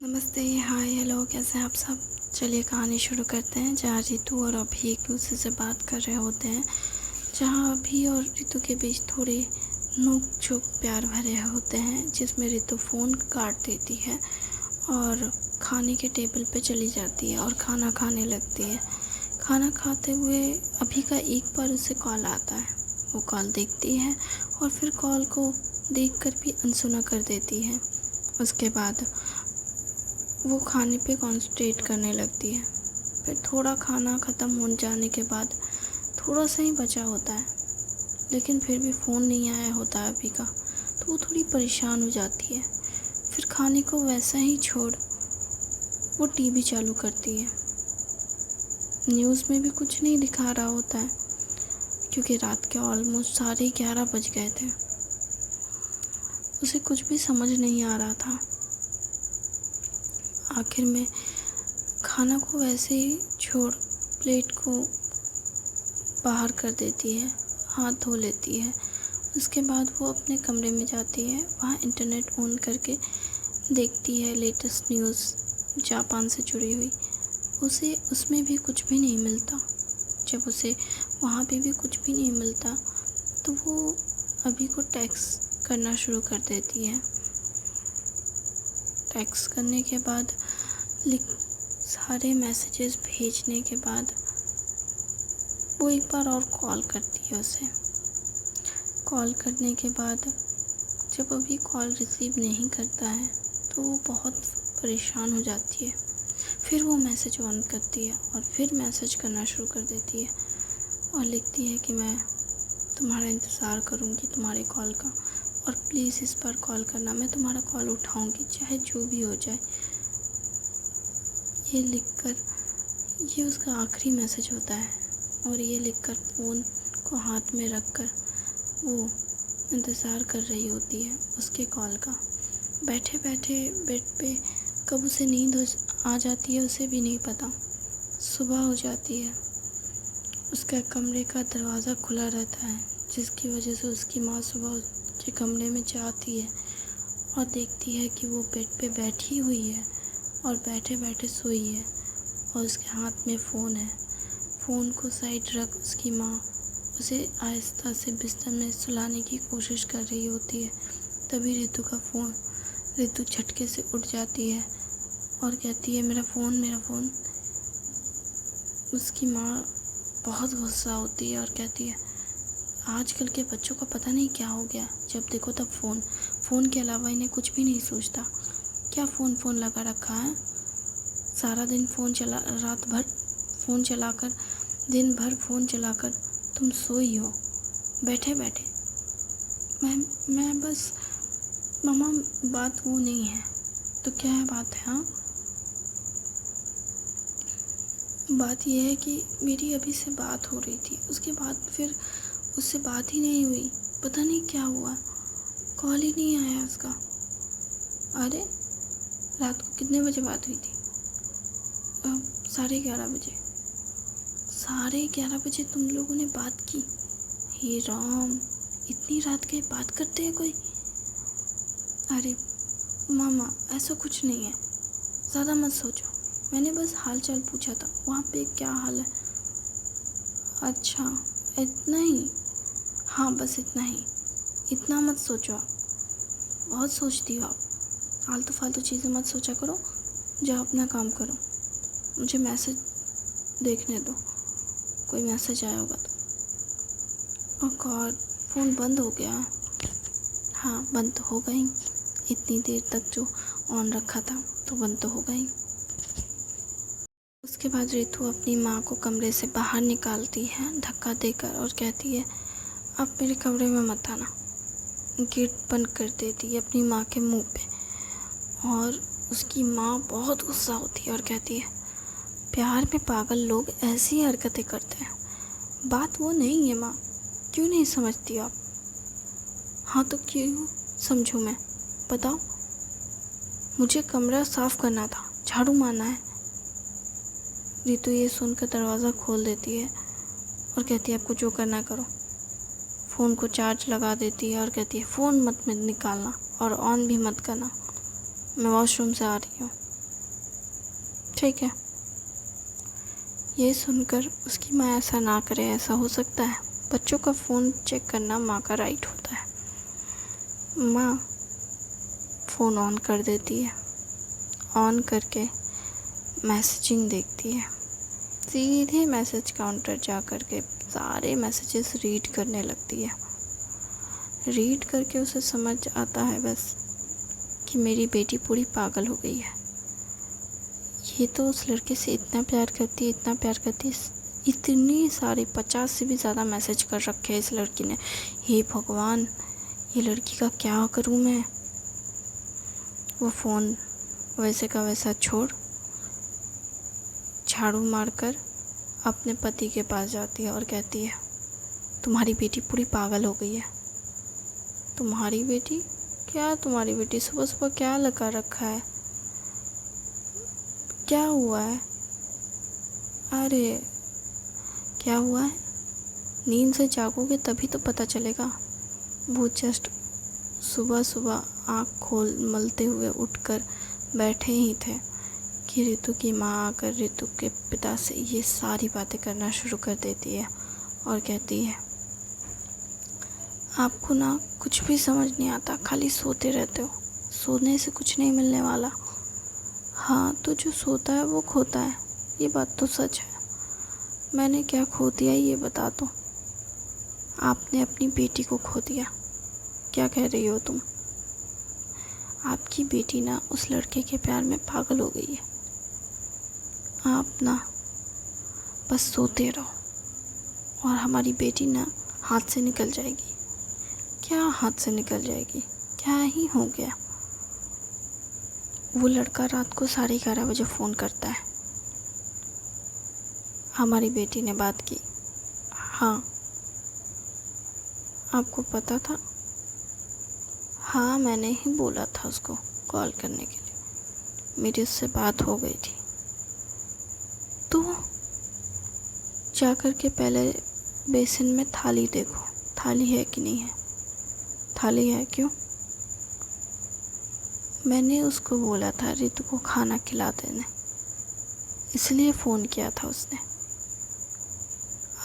नमस्ते, हाय, हेलो, कैसे हैं आप सब। चलिए कहानी शुरू करते हैं। जहाँ रितु और अभी एक दूसरे से बात कर रहे होते हैं, जहाँ अभी और रितु के बीच थोड़े नोक झोंक प्यार भरे होते हैं, जिसमें रितु फ़ोन काट देती है और खाने के टेबल पे चली जाती है और खाना खाने लगती है। खाना खाते हुए अभी का एक बार उसे कॉल आता है। वो कॉल देखती है और फिर कॉल को देखकर भी अनसुना कर देती है। उसके बाद वो खाने पे कॉन्सेंट्रेट करने लगती है। फिर थोड़ा खाना ख़त्म हो जाने के बाद थोड़ा सा ही बचा होता है, लेकिन फिर भी फ़ोन नहीं आया होता है अभी का, तो वो थोड़ी परेशान हो जाती है। फिर खाने को वैसा ही छोड़ वो टीवी चालू करती है। न्यूज़ में भी कुछ नहीं दिखा रहा होता है, क्योंकि रात के ऑलमोस्ट 11:30 बज गए थे। उसे कुछ भी समझ नहीं आ रहा था। आखिर में खाना को वैसे ही छोड़ प्लेट को बाहर कर देती है, हाथ धो लेती है। उसके बाद वो अपने कमरे में जाती है। वहाँ इंटरनेट ऑन करके देखती है लेटेस्ट न्यूज़ जापान से जुड़ी हुई। उसे उसमें भी कुछ भी नहीं मिलता। जब उसे वहाँ पे भी कुछ भी नहीं मिलता, तो वो अभी को टेक्स्ट करना शुरू कर देती है। टेक्स्ट करने के बाद सारे मैसेजेस भेजने के बाद वो एक बार और कॉल करती है उसे। कॉल करने के बाद जब अभी कॉल रिसीव नहीं करता है, तो वो बहुत परेशान हो जाती है। फिर वो मैसेज ऑन करती है और फिर मैसेज करना शुरू कर देती है और लिखती है कि मैं तुम्हारा इंतज़ार करूँगी, तुम्हारे कॉल का, और प्लीज़ इस बार कॉल करना, मैं तुम्हारा कॉल उठाऊँगी चाहे जो भी हो जाए। ये लिखकर, ये उसका आखिरी मैसेज होता है, और ये लिखकर फ़ोन को हाथ में रखकर वो इंतज़ार कर रही होती है उसके कॉल का। बैठे बैठे बेड पे कब उसे नींद आ जाती है उसे भी नहीं पता। सुबह हो जाती है। उसका कमरे का दरवाज़ा खुला रहता है, जिसकी वजह से उसकी माँ सुबह उसके कमरे में जाती है और देखती है कि वो बेड पे बैठी हुई है और बैठे बैठे सोई है और उसके हाथ में फ़ोन है। फ़ोन को साइड रख उसकी माँ उसे आहिस्ता से बिस्तर में सुलाने की कोशिश कर रही होती है। तभी रितु झटके से उठ जाती है और कहती है, मेरा फ़ोन, मेरा फ़ोन। उसकी माँ बहुत गुस्सा होती है और कहती है, आजकल के बच्चों का पता नहीं क्या हो गया, जब देखो तब फ़ोन के अलावा इन्हें कुछ भी नहीं सूझता। क्या फ़ोन लगा रखा है, सारा दिन रात भर फ़ोन चलाकर, दिन भर फ़ोन चलाकर तुम सोई हो बैठे बैठे। मैं बस, मम्मा बात वो नहीं है। तो क्या है बात है? हाँ, बात यह है कि मेरी अभी से बात हो रही थी, उसके बाद फिर उससे बात ही नहीं हुई। पता नहीं क्या हुआ, कॉल ही नहीं आया उसका। अरे रात को कितने बजे बात हुई थी? 11:30 बजे। 11:30 तुम लोगों ने बात की? हे राम, इतनी रात के बात करते हैं कोई? अरे मामा, ऐसा कुछ नहीं है, ज़्यादा मत सोचो। मैंने बस हाल चाल पूछा था, वहाँ पे क्या हाल है। अच्छा, इतना ही? हाँ, बस इतना ही। इतना मत सोचो आप, बहुत सोचती हो आप। आलतू फालतू चीज़ें मत सोचा करो, जाओ अपना काम करो। मुझे मैसेज देखने दो, कोई मैसेज आया होगा तो। ओह गॉड, फ़ोन बंद हो गया। हाँ, बंद तो हो गई। इतनी देर तक जो ऑन रखा था तो बंद तो हो गई। उसके बाद रितु अपनी माँ को कमरे से बाहर निकालती है धक्का देकर और कहती है, आप मेरे कमरे में मत आना। गेट बंद कर देती है अपनी माँ के मुंह पे, और उसकी माँ बहुत गुस्सा होती है और कहती है, प्यार में पागल लोग ऐसी हरकतें करते हैं। बात वो नहीं है माँ, क्यों नहीं समझती आप? हाँ तो क्यों समझूँ मैं, बताओ। मुझे कमरा साफ़ करना था, झाड़ू मारना है। रितु ये सुनकर दरवाज़ा खोल देती है और कहती है, आपको जो करना करो। फ़ोन को चार्ज लगा देती है और कहती है, फ़ोन मत निकालना और ऑन भी मत करना, मैं वॉशरूम से आ रही हूँ। ठीक है। ये सुनकर उसकी माँ ऐसा ना करे, ऐसा हो सकता है? बच्चों का फ़ोन चेक करना माँ का राइट होता है। माँ फ़ोन ऑन कर देती है। ऑन करके मैसेजिंग देखती है। सीधे मैसेज काउंटर जा कर के सारे मैसेजेस रीड करने लगती है। रीड करके उसे समझ आता है बस कि मेरी बेटी पूरी पागल हो गई है। ये तो उस लड़के से इतना प्यार करती है, इतना प्यार करती है, इतनी सारे 50 से भी ज़्यादा मैसेज कर रखे हैं इस लड़की ने। हे भगवान, ये लड़की का क्या करूँ मैं। वो फ़ोन वैसे का वैसा छोड़ झाड़ू मारकर अपने पति के पास जाती है और कहती है, तुम्हारी बेटी पूरी पागल हो गई है। तुम्हारी बेटी? क्या तुम्हारी बेटी? सुबह सुबह क्या लगा रखा है? क्या हुआ है? अरे क्या हुआ है? नींद से जागोगे तभी तो पता चलेगा। वो जस्ट सुबह सुबह आँख खोल मलते हुए उठकर बैठे ही थे कि रितु की माँ आकर रितु के पिता से ये सारी बातें करना शुरू कर देती है और कहती है, आपको ना कुछ भी समझ नहीं आता, खाली सोते रहते हो। सोने से कुछ नहीं मिलने वाला। हाँ, तो जो सोता है वो खोता है, ये बात तो सच है। मैंने क्या खो दिया ये बता दो। आपने अपनी बेटी को खो दिया। क्या कह रही हो तुम? आपकी बेटी ना उस लड़के के प्यार में पागल हो गई है। आप ना बस सोते रहो और हमारी बेटी ना हाथ से निकल जाएगी। क्या हाथ से निकल जाएगी? क्या ही हो गया? वो लड़का रात को 11:30 बजे फ़ोन करता है। हमारी बेटी ने बात की। हाँ, आपको पता था? हाँ, मैंने ही बोला था उसको कॉल करने के लिए। मेरी उससे बात हो गई थी। तो जाकर के पहले बेसिन में थाली देखो, थाली है कि नहीं है। थाली है? क्यों? मैंने उसको बोला था रितु को खाना खिला देने, इसलिए फ़ोन किया था उसने।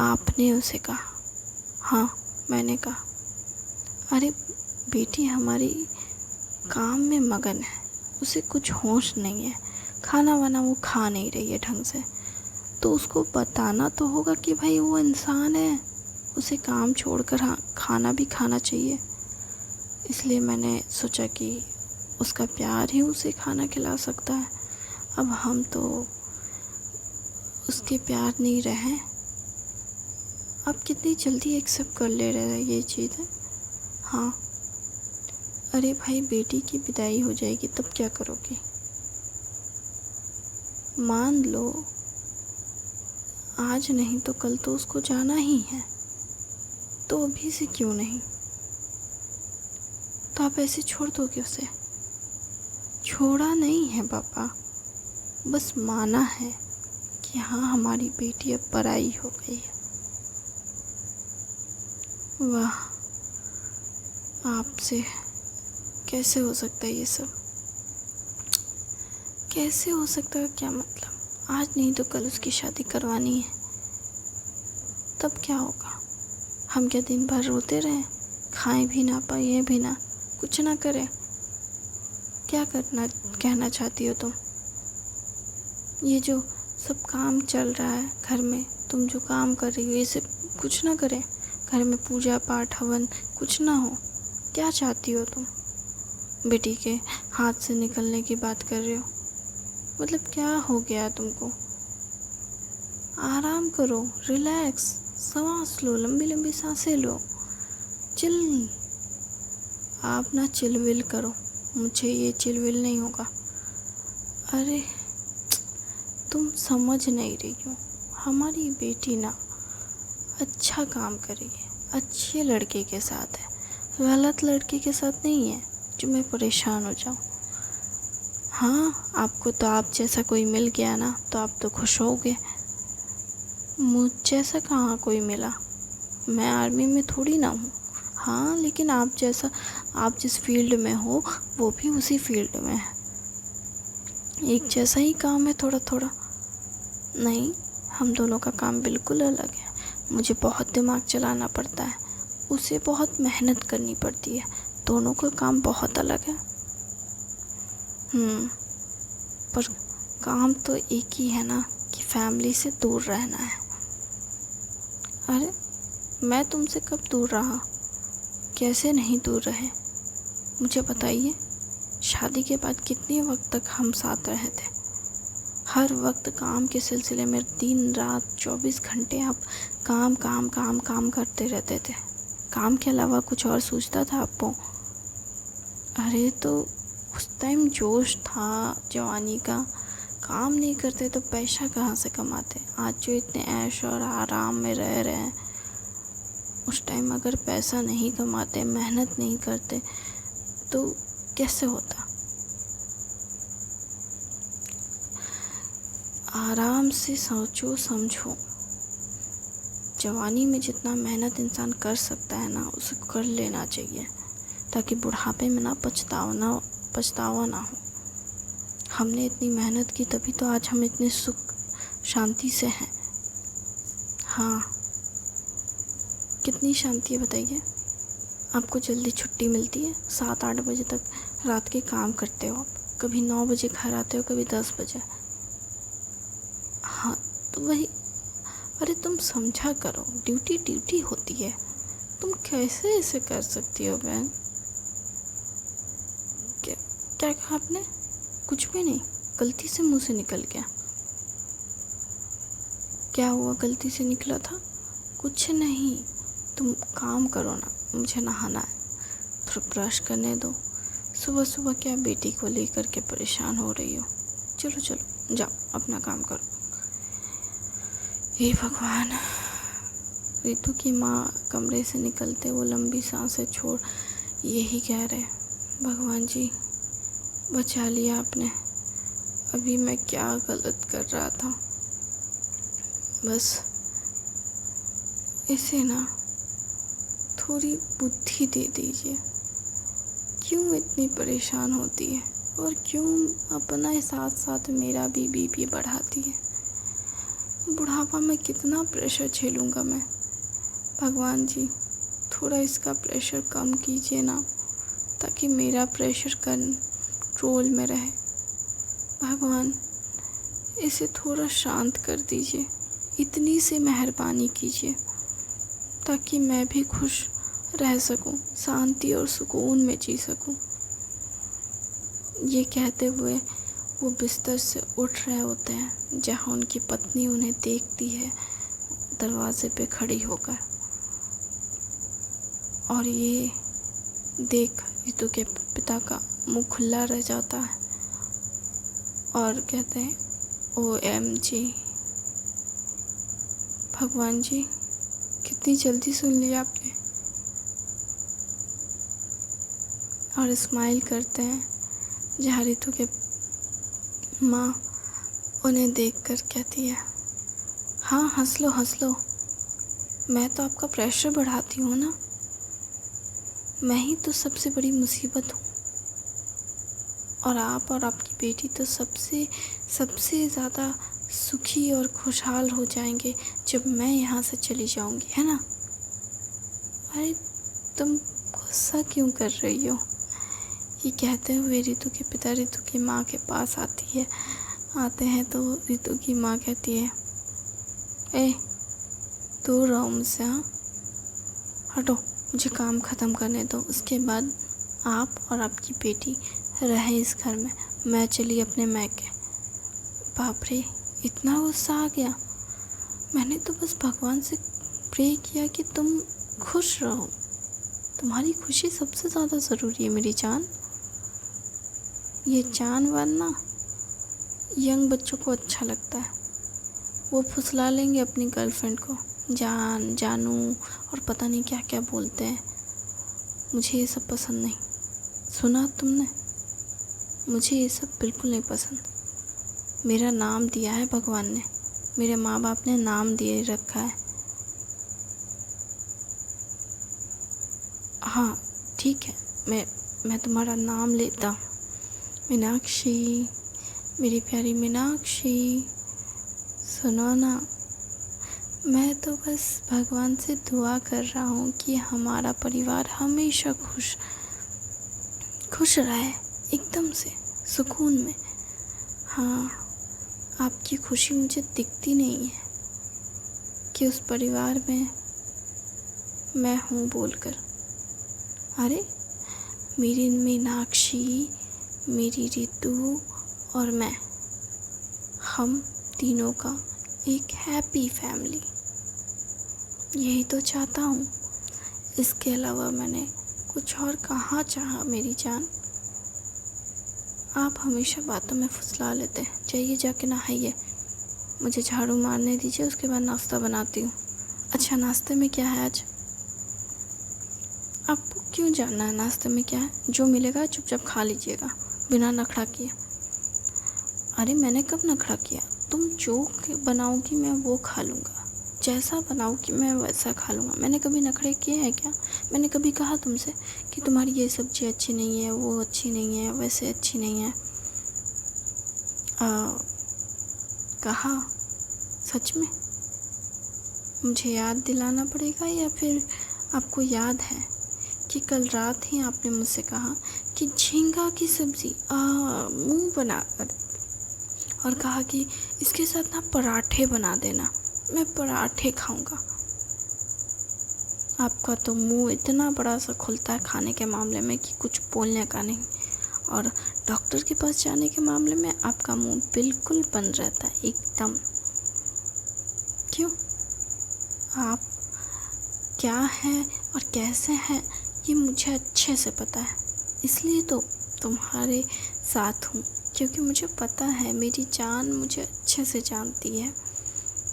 आपने उसे कहा? हाँ, मैंने कहा। अरे बेटी हमारी काम में मगन है, उसे कुछ होश नहीं है। खाना वाना वो खा नहीं रही है ढंग से, तो उसको बताना तो होगा कि भाई वो इंसान है, उसे काम छोड़कर हाँ खाना भी खाना चाहिए। इसलिए मैंने सोचा कि उसका प्यार ही उसे खाना खिला सकता है। अब हम तो उसके प्यार नहीं रहे। अब कितनी जल्दी एक्सेप्ट कर ले रहे हैं ये चीज़ है। हाँ, अरे भाई बेटी की विदाई हो जाएगी तब क्या करोगे? मान लो आज नहीं तो कल तो उसको जाना ही है, तो अभी से क्यों नहीं? तो आप ऐसे छोड़ दोगे उसे? छोड़ा नहीं है पापा, बस माना है कि हाँ हमारी बेटी अब पराई हो गई है। वाह, आपसे कैसे हो सकता है ये सब? कैसे हो सकता है? क्या मतलब? आज नहीं तो कल उसकी शादी करवानी है, तब क्या होगा? हम क्या दिन भर रोते रहें, खाएं भी ना, पाए भी ना, कुछ ना करें? क्या करना कहना चाहती हो तुम? ये जो सब काम चल रहा है घर में, तुम जो काम कर रही हो ये सब कुछ ना करें? घर में पूजा पाठ हवन कुछ ना हो? क्या चाहती हो तुम? बेटी के हाथ से निकलने की बात कर रहे हो? मतलब क्या हो गया तुमको? आराम करो, रिलैक्स, सांस लो, लंबी लंबी सांसें लो, चिल। आप ना चिलविल करो, मुझे ये चिलविल नहीं होगा। अरे तुम समझ नहीं रही हो, हमारी बेटी ना अच्छा काम कर रही है, अच्छे लड़के के साथ है, गलत लड़के के साथ नहीं है जो मैं परेशान हो जाऊँ। हाँ, आपको तो आप जैसा कोई मिल गया ना तो आप तो खुश होगे। मुझ जैसा कहाँ कोई मिला? मैं आर्मी में थोड़ी ना हूँ। हाँ, लेकिन आप जैसा, आप जिस फील्ड में हो वो भी उसी फील्ड में है। एक जैसा ही काम है थोड़ा थोड़ा। नहीं, हम दोनों का काम बिल्कुल अलग है। मुझे बहुत दिमाग चलाना पड़ता है, उसे बहुत मेहनत करनी पड़ती है। दोनों का काम बहुत अलग है। पर काम तो एक ही है ना, कि फैमिली से दूर रहना है। अरे, मैं तुमसे कब दूर रहा? कैसे नहीं दूर रहे, मुझे बताइए। शादी के बाद कितने वक्त तक हम साथ रहे थे? हर वक्त काम के सिलसिले में दिन रात 24 घंटे आप काम काम काम काम करते रहते थे। काम के अलावा कुछ और सोचता था आपको? अरे तो उस टाइम जोश था जवानी का। काम नहीं करते तो पैसा कहाँ से कमाते? आज जो इतने ऐश और आराम में रह रहे हैं, उस टाइम अगर पैसा नहीं कमाते, मेहनत नहीं करते, तो कैसे होता? आराम से सोचो समझो। जवानी में जितना मेहनत इंसान कर सकता है ना, उसे कर लेना चाहिए, ताकि बुढ़ापे में ना पछतावा ना हो। हमने इतनी मेहनत की, तभी तो आज हम इतने सुख शांति से हैं। हाँ, कितनी शांति है बताइए। आपको जल्दी छुट्टी मिलती है, 7-8 बजे तक रात के काम करते हो आप। कभी 9 बजे घर आते हो, कभी 10 बजे। हाँ, तो वही। अरे तुम समझा करो, ड्यूटी ड्यूटी होती है। तुम कैसे ऐसे कर सकती हो बहन? क्या क्या कहा आपने? कुछ भी नहीं, गलती से मुंह से निकल गया। क्या हुआ गलती से निकला था? कुछ नहीं, तुम काम करो ना, मुझे नहाना है। थोड़ा ब्रश करने दो। सुबह सुबह क्या बेटी को लेकर के परेशान हो रही हो? चलो चलो जाओ, अपना काम करो। हे भगवान। रितु की माँ कमरे से निकलते वो लंबी सांसें छोड़ यही कह रहे, भगवान जी बचा लिया आपने। अभी मैं क्या गलत कर रहा था? बस इसे ना थोड़ी बुद्धि दे दीजिए। क्यों इतनी परेशान होती है, और क्यों अपना साथ साथ मेरा भी बीपी बढ़ाती है? बुढ़ापा में कितना प्रेशर झेलूँगा मैं? भगवान जी थोड़ा इसका प्रेशर कम कीजिए ना, ताकि मेरा प्रेशर कंट्रोल में रहे। भगवान इसे थोड़ा शांत कर दीजिए, इतनी सी मेहरबानी कीजिए, ताकि मैं भी खुश रह सकूं, शांति और सुकून में जी सकूं। ये कहते हुए वो बिस्तर से उठ रहे होते हैं, जहाँ उनकी पत्नी उन्हें देखती है दरवाजे पे खड़ी होकर। और ये देख रितु के पिता का मुंह खुला रह जाता है और कहते हैं, OMG भगवान जी, कितनी जल्दी सुन लिया आपने। और स्माइल करते हैं, जहाँ रितु के माँ उन्हें देखकर कहती है, हाँ हंस लो, मैं तो आपका प्रेशर बढ़ाती हूँ ना, मैं ही तो सबसे बड़ी मुसीबत हूँ। और आप और आपकी बेटी तो सबसे ज़्यादा सुखी और खुशहाल हो जाएंगे जब मैं यहाँ से चली जाऊँगी, है ना? अरे तुम गुस्सा क्यों कर रही हो? ये कहते हुए रितु के पिता रितु की माँ के पास आते हैं तो रितु की माँ कहती है, ए दूर रहो मुझसे, हाँ हटो, मुझे काम ख़त्म करने दो। उसके बाद आप और आपकी बेटी रहे इस घर में, मैं चली अपने मैके। बाप रे, इतना गुस्सा आ गया? मैंने तो बस भगवान से प्रे किया कि तुम खुश रहो, तुम्हारी खुशी सबसे ज़्यादा ज़रूरी है मेरी जान। ये जानवर ना यंग बच्चों को अच्छा लगता है, वो फुसला लेंगे अपनी गर्लफ्रेंड को, जान जानू और पता नहीं क्या क्या बोलते हैं। मुझे ये सब पसंद नहीं। सुना तुमने? मुझे ये सब बिल्कुल नहीं पसंद। मेरा नाम दिया है भगवान ने, मेरे माँ बाप ने नाम दिए रखा है। हाँ ठीक है, मैं तुम्हारा नाम लेता हूँ, मीनाक्षी। मेरी प्यारी मीनाक्षी, सुनो ना, मैं तो बस भगवान से दुआ कर रहा हूँ कि हमारा परिवार हमेशा खुश खुश रहे, एकदम से सुकून में। हाँ, आपकी खुशी मुझे दिखती नहीं है कि उस परिवार में मैं हूँ बोलकर। अरे, मेरी मीनाक्षी, मेरी रितु और मैं, हम तीनों का एक हैप्पी फैमिली, यही तो चाहता हूँ। इसके अलावा मैंने कुछ और कहाँ चाहा मेरी जान। आप हमेशा बातों में फुसला लेते हैं। जाइए, जाके नहाइए, मुझे झाड़ू मारने दीजिए, उसके बाद नाश्ता बनाती हूँ। अच्छा, नाश्ते में क्या है आज? आपको क्यों जानना है नाश्ते में क्या है? जो मिलेगा चुपचाप खा लीजिएगा, बिना नखरा किए। अरे, मैंने कब नखरा किया? तुम जो बनाओगी मैं वो खा लूँगा, जैसा बनाओगी मैं वैसा खा लूँगा। मैंने कभी नखरे किए हैं क्या? मैंने कभी कहा तुमसे कि तुम्हारी ये सब्ज़ी अच्छी नहीं है, वो अच्छी नहीं है, वैसे अच्छी नहीं है? कहा? सच में? मुझे याद दिलाना पड़ेगा या फिर आपको याद है कि कल रात ही आपने मुझसे कहा कि झींगा की सब्ज़ी मुँह बनाकर, और कहा कि इसके साथ ना पराठे बना देना, मैं पराठे खाऊंगा। आपका तो मुंह इतना बड़ा सा खुलता है खाने के मामले में कि कुछ बोलने का नहीं, और डॉक्टर के पास जाने के मामले में आपका मुंह बिल्कुल बंद रहता है, एकदम। क्यों? आप क्या हैं और कैसे हैं ये मुझे अच्छे से पता है, इसलिए तो तुम्हारे साथ हूँ, क्योंकि मुझे पता है मेरी जान मुझे अच्छे से जानती है।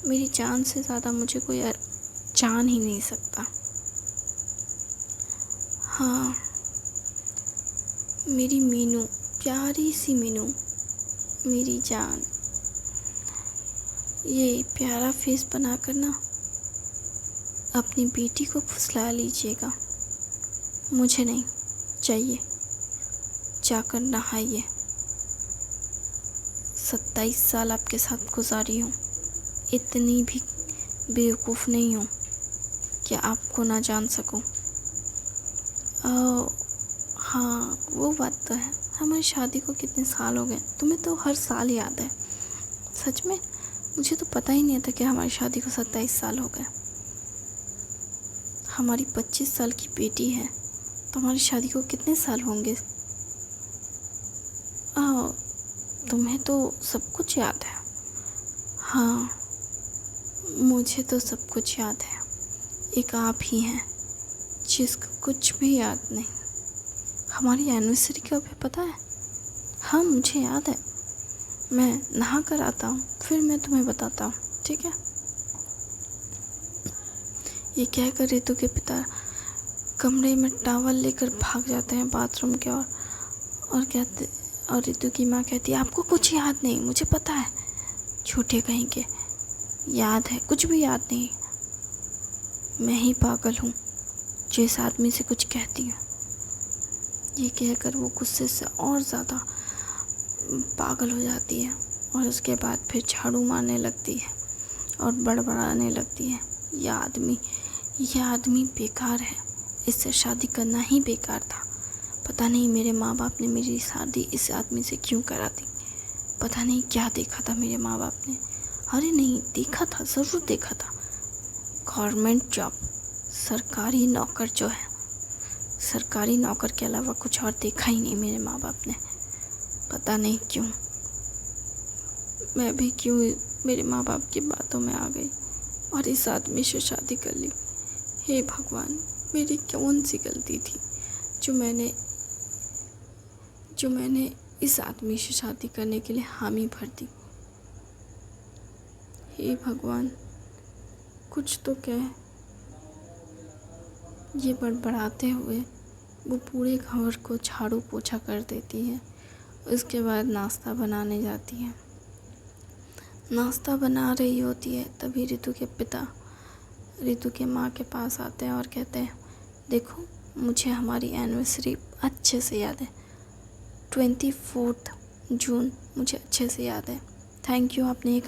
मेरी जान से ज़्यादा मुझे कोई जान ही नहीं सकता। हाँ, मेरी मीनू, प्यारी सी मीनू, मेरी जान, ये प्यारा फेस बनाकर ना अपनी बेटी को फुसला लीजिएगा। मुझे नहीं चाहिए, जाकर नहाइए। 27 साल आपके साथ गुजारी हूँ, इतनी भी बेवकूफ़ नहीं हूँ कि आपको ना जान सकूँ। हाँ, वो बात तो है, हमारी शादी को कितने साल हो गए, तुम्हें तो हर साल याद है। सच में? मुझे तो पता ही नहीं था कि हमारी शादी को 27 साल हो गए। हमारी 25 साल की बेटी है, तो हमारी शादी को कितने साल होंगे? तुम्हें तो सब कुछ याद है। हाँ, मुझे तो सब कुछ याद है, एक आप ही हैं जिसको कुछ भी याद नहीं। हमारी एनिवर्सरी कब है पता है? हाँ, मुझे याद है, मैं नहा कर आता हूँ, फिर मैं तुम्हें बताता हूँ, ठीक है? ये कहकर रितु के पिता कमरे में टॉवल लेकर भाग जाते हैं बाथरूम की ओर, और रितु की माँ कहती है, आपको कुछ याद नहीं, मुझे पता है, झूठे कहीं के, याद है, कुछ भी याद नहीं। मैं ही पागल हूँ जो इस आदमी से कुछ कहती हूँ। ये कहकर वो गुस्से से और ज़्यादा पागल हो जाती है, और उसके बाद फिर झाड़ू मारने लगती है और बड़बड़ाने लगती है, यह आदमी बेकार है, इससे शादी करना ही बेकार था। पता नहीं मेरे माँ बाप ने मेरी शादी इस आदमी से क्यों करा दी। पता नहीं क्या देखा था मेरे माँ बाप ने। अरे नहीं, देखा था, ज़रूर देखा था। गवर्नमेंट जॉब, सरकारी नौकर जो है, सरकारी नौकर के अलावा कुछ और देखा ही नहीं मेरे माँ बाप ने। पता नहीं क्यों, मैं भी क्यों मेरे माँ बाप की बातों में आ गई और इस आदमी से शादी कर ली। हे भगवान, मेरी कौन सी गलती थी जो मैंने इस आदमी से शादी करने के लिए हामी भर दी। हे भगवान, कुछ तो कह। ये बड़बड़ाते हुए वो पूरे घर को झाड़ू पोछा कर देती है। उसके बाद नाश्ता बनाने जाती है। नाश्ता बना रही होती है, तभी रितु के पिता रितु के माँ के पास आते हैं और कहते हैं, देखो, मुझे हमारी एनिवर्सरी अच्छे से याद है, 24 जून मुझे अच्छे से याद है। थैंक यू, आपने एक